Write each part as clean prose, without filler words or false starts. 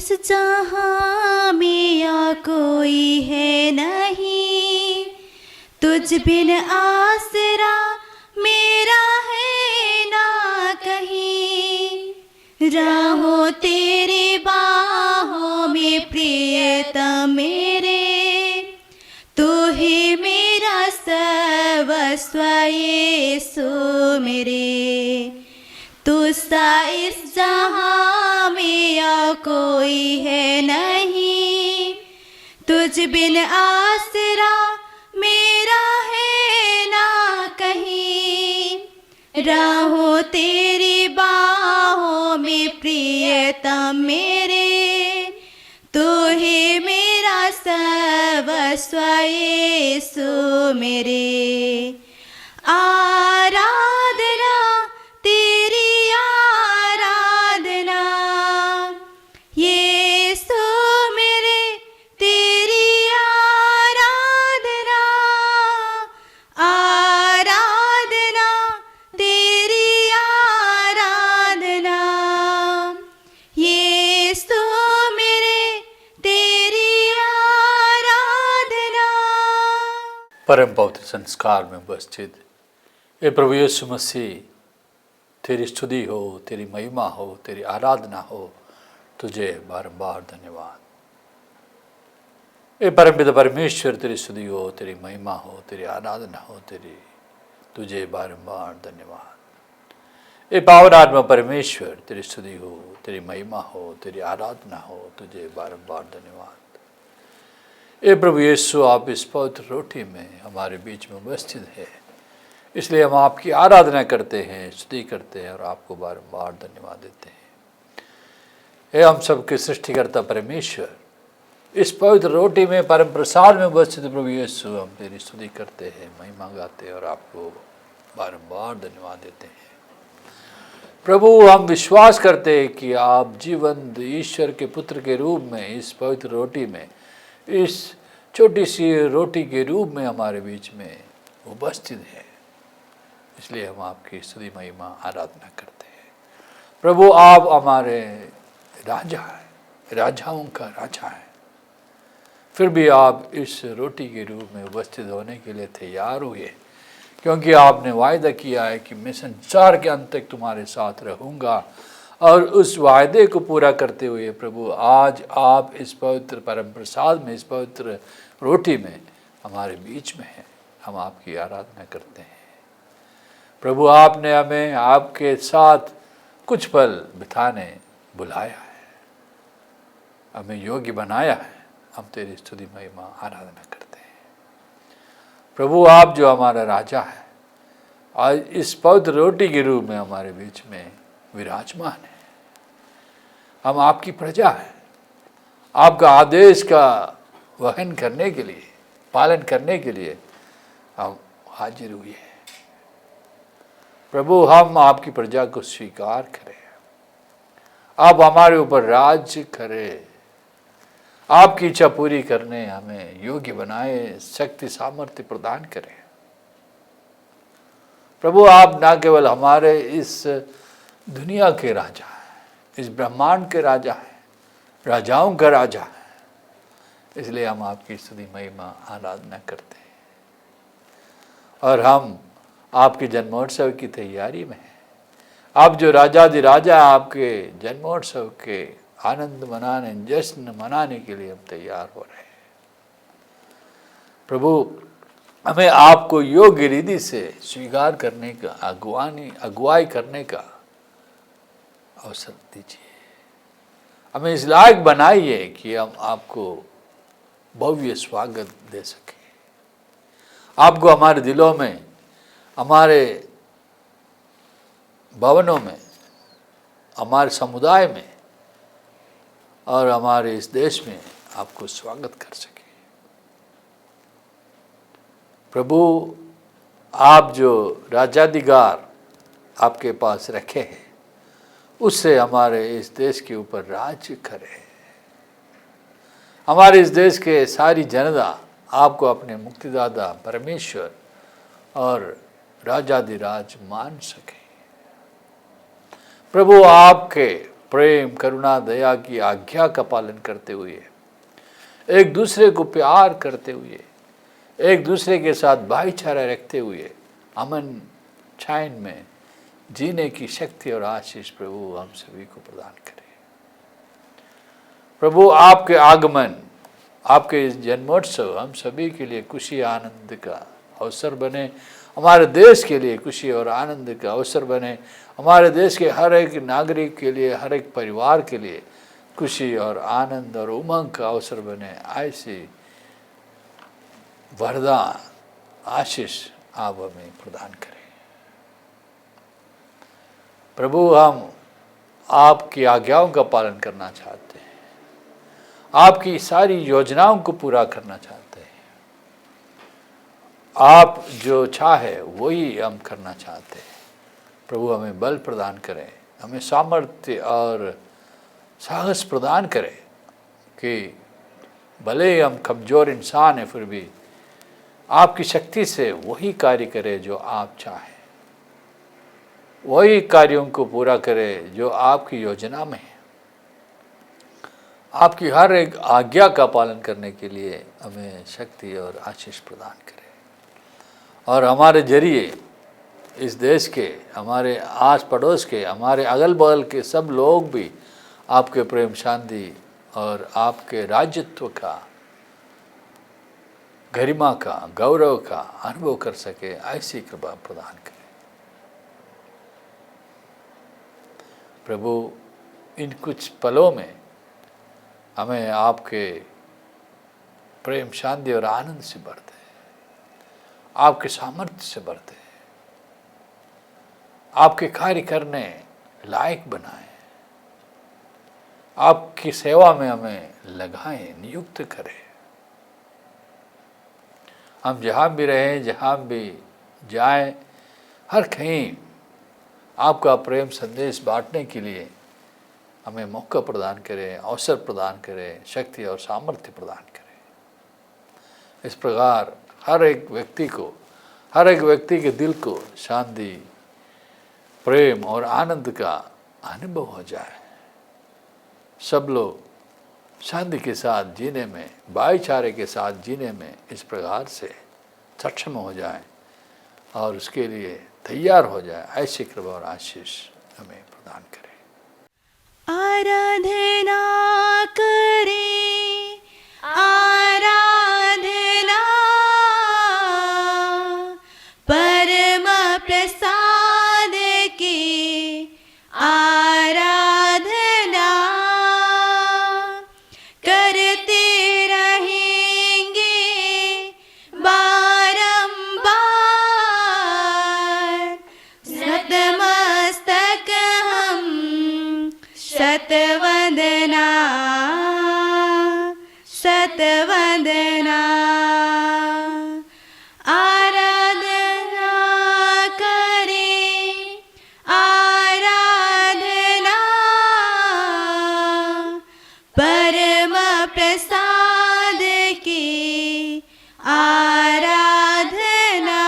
इस जहां में या कोई है नहीं, तुझ बिन आसरा मेरा है ना कहीं। रहो तेरी बाहों में प्रियतम मेरे, तू ही मेरा सर्वस्व यीशु मेरे। तू सा इस जहां में या कोई है नहीं, तुझ बिन आसरा मेरा है ना कहीं। रहो तेरी बाहों में प्रियतम मेरे, तू ही मेरा सर्वस्व यीशु मेरे। आराधना तेरी आराधना यीशु मेरे, तेरी आराधना। आराधना तेरी आराधना यीशु मेरे, तेरी आराधना। परम पवित्र संस्कार में उपस्थित हे प्रभु यीशु मसीह, तेरी स्तुति हो, तेरी महिमा हो, तेरी आराधना हो, तुझे बारंबार धन्यवाद। हे परमपिता परमेश्वर, तेरी स्तुति हो, तेरी महिमा हो, तेरी आराधना हो, तुझे बारंबार धन्यवाद। हे पावन आत्मा परमेश्वर, तेरी स्तुति हो, तेरी महिमा हो, तेरी आराधना हो, तुझे बारंबार धन्यवाद। हे प्रभु यीशु, आप इस पवित्र रोटी में हमारे बीच में उपस्थित है, इसलिए हम आपकी आराधना करते हैं, स्तुति करते हैं और आपको बारंबार धन्यवाद देते हैं। हे हम सबके सृष्टिकर्ता परमेश्वर, इस पवित्र रोटी में परम प्रसाद में उपस्थित प्रभु यीशु, हम तेरी स्तुति करते हैं, महिमा गाते हैं और आपको बारंबार धन्यवाद देते हैं। प्रभु, हम विश्वास करते हैं कि आप जीवंत ईश्वर के पुत्र के रूप में इस पवित्र रोटी में, इस छोटी सी रोटी के रूप में हमारे बीच में उपस्थित हैं, इसलिए हम आपकी स्तुति महिमा आराधना करते हैं। प्रभु, आप हमारे राजा हैं, राजाओं का राजा है, फिर भी आप इस रोटी के रूप में उपस्थित होने के लिए तैयार हुए, क्योंकि आपने वायदा किया है कि मैं संसार के अंत तक तुम्हारे साथ रहूँगा। और उस वायदे को पूरा करते हुए प्रभु, आज आप इस पवित्र परम प्रसाद में, इस पवित्र रोटी में हमारे बीच में हैं, हम आपकी आराधना करते हैं। प्रभु, आपने हमें आपके साथ कुछ पल बिताने बुलाया है, हमें योग्य बनाया है, हम तेरी स्तुति महिमा आराधना करते हैं। प्रभु, आप जो हमारा राजा है, आज इस पवित्र रोटी के रूप में हमारे बीच में विराजमान है। हम आपकी प्रजा हैं, आपका आदेश का वहन करने के लिए, पालन करने के लिए हम हाजिर हुए हैं। प्रभु, हम आपकी प्रजा को स्वीकार करें, आप हमारे ऊपर राज्य करें, आपकी इच्छा पूरी करने हमें योग्य बनाए, शक्ति सामर्थ्य प्रदान करें। प्रभु, आप ना केवल हमारे इस दुनिया के राजा हैं, इस ब्रह्मांड के राजा हैं, राजाओं का राजा है, इसलिए हम आपकी स्तुति महिमा आराधना करते हैं। और हम आपके जन्मोत्सव की तैयारी में हैं। आप जो राजाधिराजा, आपके जन्मोत्सव के आनंद मनाने, जश्न मनाने के लिए हम तैयार हो रहे हैं। प्रभु, हमें आपको योग्य रीति से स्वीकार करने का, अगुवाई करने का अवसर दीजिए। हमें इस लायक बनाइए कि हम आपको भव्य स्वागत दे सकें, आपको हमारे दिलों में, हमारे भवनों में, हमारे समुदाय में और हमारे इस देश में आपको स्वागत कर सके। प्रभु, आप जो राजाधिकार आपके पास रखे हैं, उससे हमारे इस देश के ऊपर राज्य करें। हमारे इस देश के सारी जनता आपको अपने मुक्तिदाता परमेश्वर और राजाधिराज मान सके। प्रभु, आपके प्रेम करुणा दया की आज्ञा का पालन करते हुए, एक दूसरे को प्यार करते हुए, एक दूसरे के साथ भाईचारा रखते हुए अमन चैन में जीने की शक्ति और आशीष प्रभु हम सभी को प्रदान करें। प्रभु आपके आगमन, आपके इस जन्मोत्सव हम सभी के लिए खुशी आनंद का अवसर बने, हमारे देश के लिए खुशी और आनंद का अवसर बने, हमारे देश के हर एक नागरिक के लिए, हर एक परिवार के लिए खुशी और आनंद और उमंग का अवसर बने। ऐसी वरदान आशीष आप हमें प्रदान करें। प्रभु हम आपकी आज्ञाओं का पालन करना चाहते हैं, आपकी सारी योजनाओं को पूरा करना चाहते हैं। आप जो चाहे वही हम करना चाहते हैं। प्रभु हमें बल प्रदान करें, हमें सामर्थ्य और साहस प्रदान करें कि भले ही हम कमज़ोर इंसान हैं फिर भी आपकी शक्ति से वही कार्य करें जो आप चाहें, वही कार्यों को पूरा करें जो आपकी योजना में है। आपकी हर एक आज्ञा का पालन करने के लिए हमें शक्ति और आशीष प्रदान करें और हमारे जरिए इस देश के, हमारे आस पड़ोस के, हमारे अगल बगल के सब लोग भी आपके प्रेम शांति और आपके राज्यत्व का, गरिमा का, गौरव का अनुभव कर सके, ऐसी कृपा प्रदान करें। प्रभु इन कुछ पलों में हमें आपके प्रेम शांति और आनंद से भरते, आपके सामर्थ्य से भरते, आपके कार्य करने लायक बनाएं, आपकी सेवा में हमें लगाएं, नियुक्त करें। हम जहाँ भी रहें, जहाँ भी जाएं, हर कहीं आपका प्रेम संदेश बांटने के लिए हमें मौका प्रदान करें, अवसर प्रदान करें, शक्ति और सामर्थ्य प्रदान करें। इस प्रकार हर एक व्यक्ति को, हर एक व्यक्ति के दिल को शांति, प्रेम और आनंद का अनुभव हो जाए। सब लोग शांति के साथ जीने में, भाईचारे के साथ जीने में इस प्रकार से सक्षम हो जाए और उसके लिए तैयार हो जाए। ऐसी कृपा और आशीष हमें प्रदान करें। आराधना करें, आराधना परम प्रसाद की आराधना करते रहेंगे बारंबार। नतमस्तक हम शतवंदना, शतवंदना। आराधना करें, आराधना परम प्रसाद की आराधना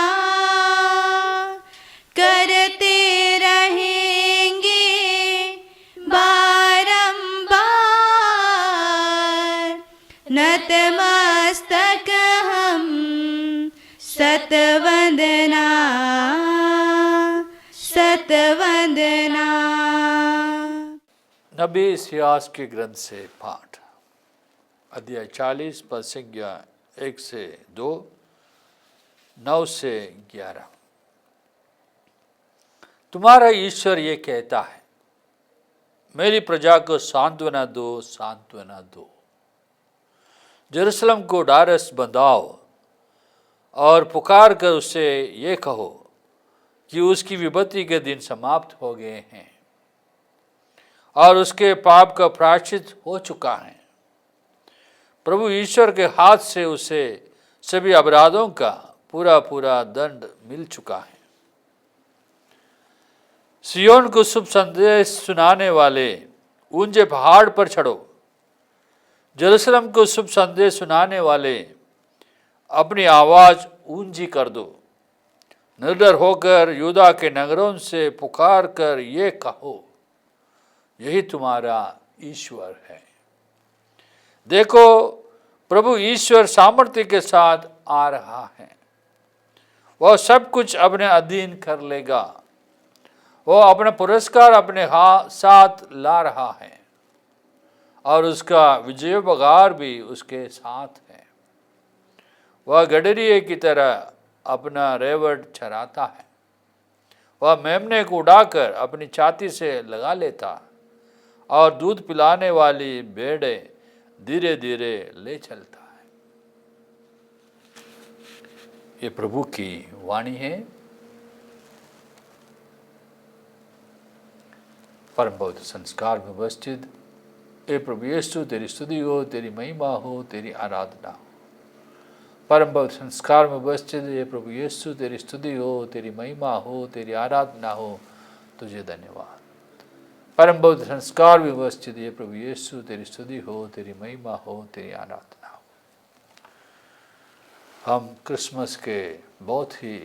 करते रहेंगे बारंबार। नतमस्तक हम शतवंदना, शतवंदना। नबी इस्यास के ग्रंथ से पाठ, अध्याय 40 पद संख्या 1 से 2, 9 से 11। तुम्हारा ईश्वर ये कहता है, मेरी प्रजा को सांत्वना दो, सांत्वना दो। यरूशलेम को ढाढ़स बंधाओ और पुकार कर उससे ये कहो कि उसकी विपत्ति के दिन समाप्त हो गए हैं और उसके पाप का प्रायश्चित हो चुका है। प्रभु ईश्वर के हाथ से उसे सभी अपराधों का पूरा पूरा दंड मिल चुका है। सियोन को शुभ संदेश सुनाने वाले ऊंचे पहाड़ पर चढ़ो। यरूशलेम को शुभ संदेश सुनाने वाले अपनी आवाज ऊंची कर दो। निर्डर होकर यूदा के नगरों से पुकार कर ये कहो, यही तुम्हारा ईश्वर है। देखो प्रभु ईश्वर सामर्थ्य के साथ आ रहा है, वह सब कुछ अपने अधीन कर लेगा। वो अपना पुरस्कार अपने साथ ला रहा है और उसका विजय बघार भी उसके साथ है। वह गडरिये की तरह अपना रेवट चराता है, वह मेमने को उड़ाकर अपनी छाती से लगा लेता और दूध पिलाने वाली भेड़े धीरे धीरे ले चलता है। ये प्रभु की वाणी है। परम पवित्र संस्कार में उपस्थित हे प्रभु यीशु, तेरी स्तुति हो, तेरी महिमा हो, तेरी आराधना हो। परम पवित्र संस्कार में उपस्थित हे प्रभु यीशु, तेरी स्तुति हो, तेरी महिमा हो, तेरी आराधना हो, तुझे धन्यवाद। परम पवित्र संस्कार में उपस्थित हे प्रभु यीशु, तेरी स्तुति हो, तेरी महिमा हो, तेरी आराधना हो। हम क्रिसमस के बहुत ही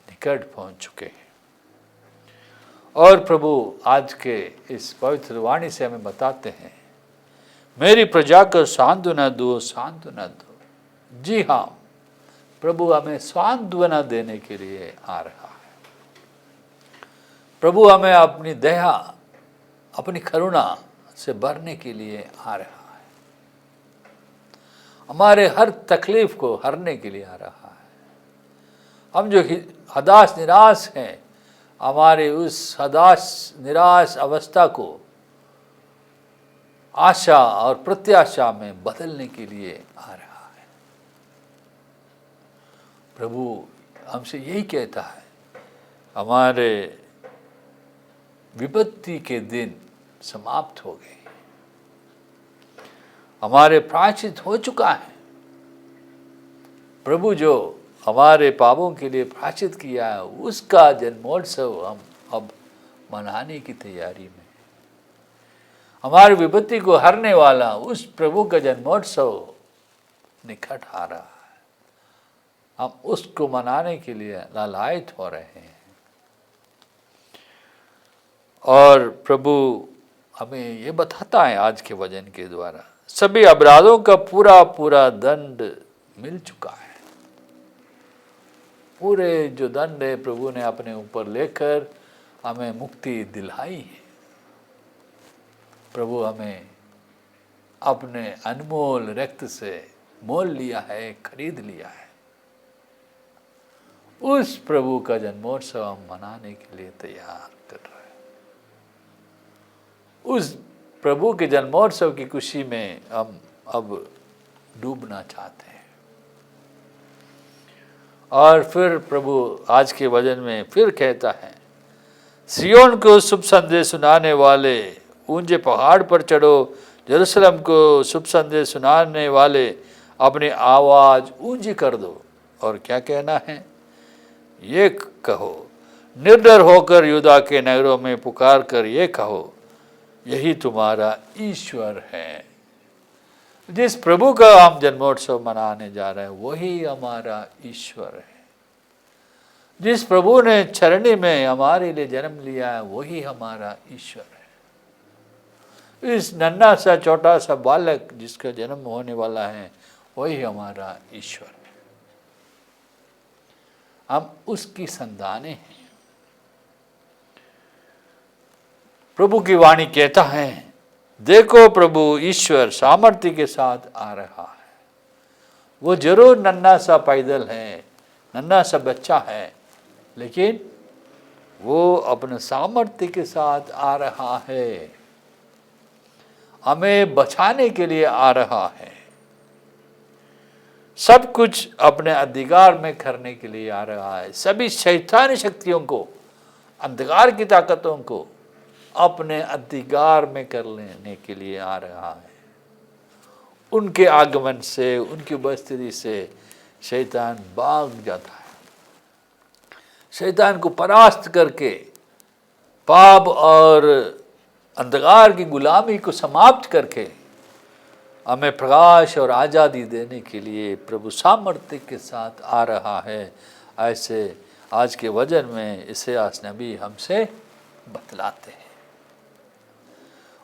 निकट पहुंच चुके हैं और प्रभु आज के इस पवित्र वाणी से हमें बताते हैं, मेरी प्रजा को सांत्वना दो, सांत्वना दो। जी हाँ, प्रभु हमें सांत्वना देने के लिए आ रहा है। प्रभु हमें अपनी दया, अपनी करुणा से भरने के लिए आ रहा है। हमारे हर तकलीफ को हरने के लिए आ रहा है। हम जो हताश निराश हैं, हमारे उस हताश निराश अवस्था को आशा और प्रत्याशा में बदलने के लिए आ रहा है। प्रभु हमसे यही कहता है, हमारे विपत्ति के दिन समाप्त हो गए, हमारे प्रायश्चित हो चुका है। प्रभु जो हमारे पापों के लिए प्रायश्चित किया है, उसका जन्मोत्सव हम अब मनाने की तैयारी में। हमारी विपत्ति को हरने वाला उस प्रभु का जन्मोत्सव निकट आ रहा है। हम उसको मनाने के लिए लालायित हो रहे हैं और प्रभु हमें ये बताता है आज के वचन के द्वारा, सभी अपराधों का पूरा पूरा दंड मिल चुका है। पूरे जो दंड है प्रभु ने अपने ऊपर लेकर हमें मुक्ति दिलाई है। प्रभु हमें अपने अनमोल रक्त से मोल लिया है, खरीद लिया है। उस प्रभु का जन्मोत्सव हम मनाने के लिए तैयार कर रहे हैं। उस प्रभु के जन्मोत्सव की खुशी में हम अब डूबना चाहते हैं। और फिर प्रभु आज के वचन में फिर कहता है, सियोन को शुभ संदेश सुनाने वाले ऊंचे पहाड़ पर चढ़ो, यरूशलेम को शुभ संदेश सुनाने वाले अपनी आवाज़ ऊंची कर दो। और क्या कहना है, ये कहो, निर्डर होकर यहूदा के नगरों में पुकार कर ये कहो, यही तुम्हारा ईश्वर है। जिस प्रभु का हम जन्मोत्सव मनाने जा रहे हैं वही हमारा ईश्वर है। जिस प्रभु ने चरणी में हमारे लिए जन्म लिया है वही हमारा ईश्वर है। इस नन्हा सा छोटा सा बालक जिसका जन्म होने वाला है वही हमारा ईश्वर है। हम उसकी संतानें हैं। प्रभु की वाणी कहता है, देखो प्रभु ईश्वर सामर्थ्य के साथ आ रहा है। वो जरूर नन्हा सा पैदल है, नन्हा सा बच्चा है, लेकिन वो अपने सामर्थ्य के साथ आ रहा है। हमें बचाने के लिए आ रहा है। सब कुछ अपने अधिकार में करने के लिए आ रहा है। सभी शैतानी शक्तियों को, अंधकार की ताकतों को अपने अधिकार में कर लेने के लिए आ रहा है। उनके आगमन से, उनकी उपस्थिति से शैतान भाग जाता है। शैतान को परास्त करके पाप और अंधकार की गुलामी को समाप्त करके हमें प्रकाश और आज़ादी देने के लिए प्रभु सामर्थ्य के साथ आ रहा है। ऐसे आज के वचन में इसे नबी हमसे बतलाते हैं।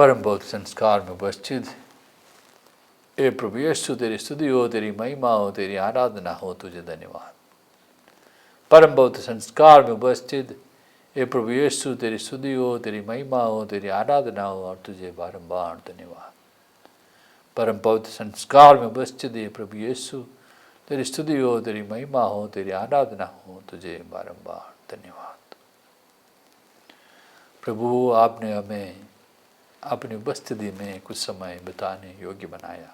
परम भक्त संस्कार में उपस्थित हे प्रभु यीशु, तेरी स्तुति हो, तेरी महिमा हो, तेरी आराधना हो, तुझे धन्यवाद। परम भक्त संस्कार में उपस्थित हे प्रभु यीशु, तेरी स्तुति हो, तेरी महिमा हो, तेरी आराधना हो और तुझे बारंबार धन्यवाद। परम पवित्र संस्कार में उपस्थित हे प्रभु यीशु, तेरी स्तुति हो, तेरी महिमा हो, तेरी आराधना हो, तुझे बारंबार धन्यवाद। प्रभु, आपने हमें अपनी उपस्थिति में कुछ समय बिताने योग्य बनाया।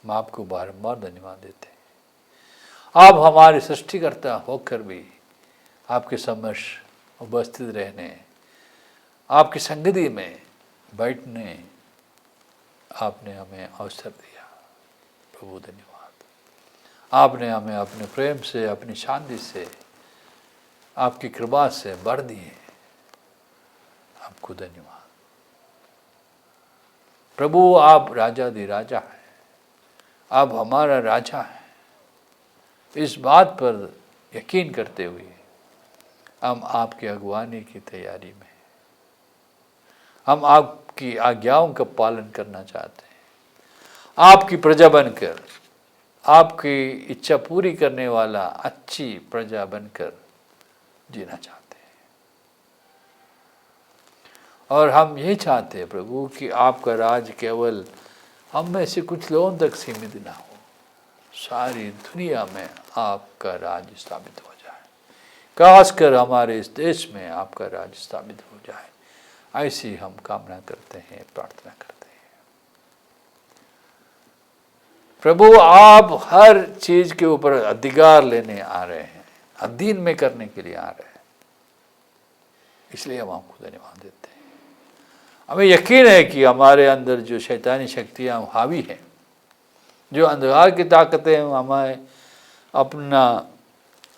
हम आपको बारंबार धन्यवाद देते हैं। आप हमारे सृष्टिकर्ता होकर भी आपके समक्ष उपस्थित रहने, आपकी संगति में बैठने आपने हमें अवसर दिया। प्रभु धन्यवाद। आपने हमें अपने प्रेम से, अपनी शांति से, आपकी कृपा से भर दिए। आपको धन्यवाद। प्रभु, आप राजाधिराजा हैं, आप हमारा राजा हैं। इस बात पर यकीन करते हुए हम आपकी अगुवानी की तैयारी में, हम आपकी आज्ञाओं का पालन करना चाहते हैं। आपकी प्रजा बनकर, आपकी इच्छा पूरी करने वाला अच्छी प्रजा बनकर जीना चाहते हैं। और हम यही चाहते हैं प्रभु कि आपका राज केवल हम में से कुछ लोगों तक सीमित ना हो, सारी दुनिया में आपका राज स्थापित हो जाए। खासकर हमारे इस देश में आपका राज स्थापित हो जाए, ऐसी हम कामना करते हैं, प्रार्थना करते हैं। प्रभु, आप हर चीज के ऊपर अधिकार लेने आ रहे हैं, अधीन में करने के लिए आ रहे हैं, इसलिए हम आपको धन्यवाद देते हैं। हमें यकीन है कि हमारे अंदर जो शैतानी शक्तियां हावी हैं, जो अंधकार की ताकतें हमें अपना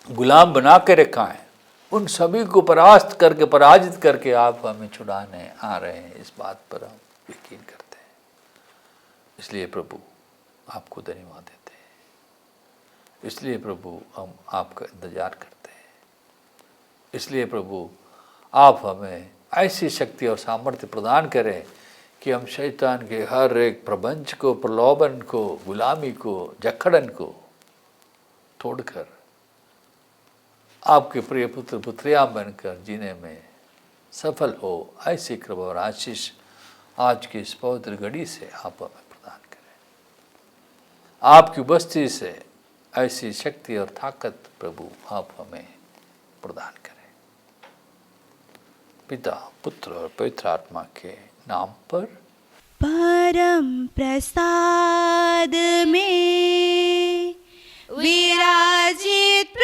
गुलाम बना के रखा है, उन सभी को परास्त करके, पराजित करके आप हमें छुड़ाने आ रहे हैं, इस बात पर हम यकीन करते हैं। इसलिए प्रभु आपको धन्यवाद देते हैं। इसलिए प्रभु हम आपका इंतजार करते हैं। इसलिए प्रभु आप हमें ऐसी शक्ति और सामर्थ्य प्रदान करें कि हम शैतान के हर एक प्रपंच को, प्रलोभन को, गुलामी को, जकड़न को तोड़कर आपके प्रिय पुत्र पुत्रियां बनकर जीने में सफल हो, ऐसी कृपा और आशीष आज की इस पवित्र घड़ी से आप हमें प्रदान करें। आपकी उपस्थिति से ऐसी शक्ति और ताकत प्रभु आप हमें प्रदान करें। पिता, पुत्र और पवित्र आत्मा के नाम पर। परम प्रसाद में विराजित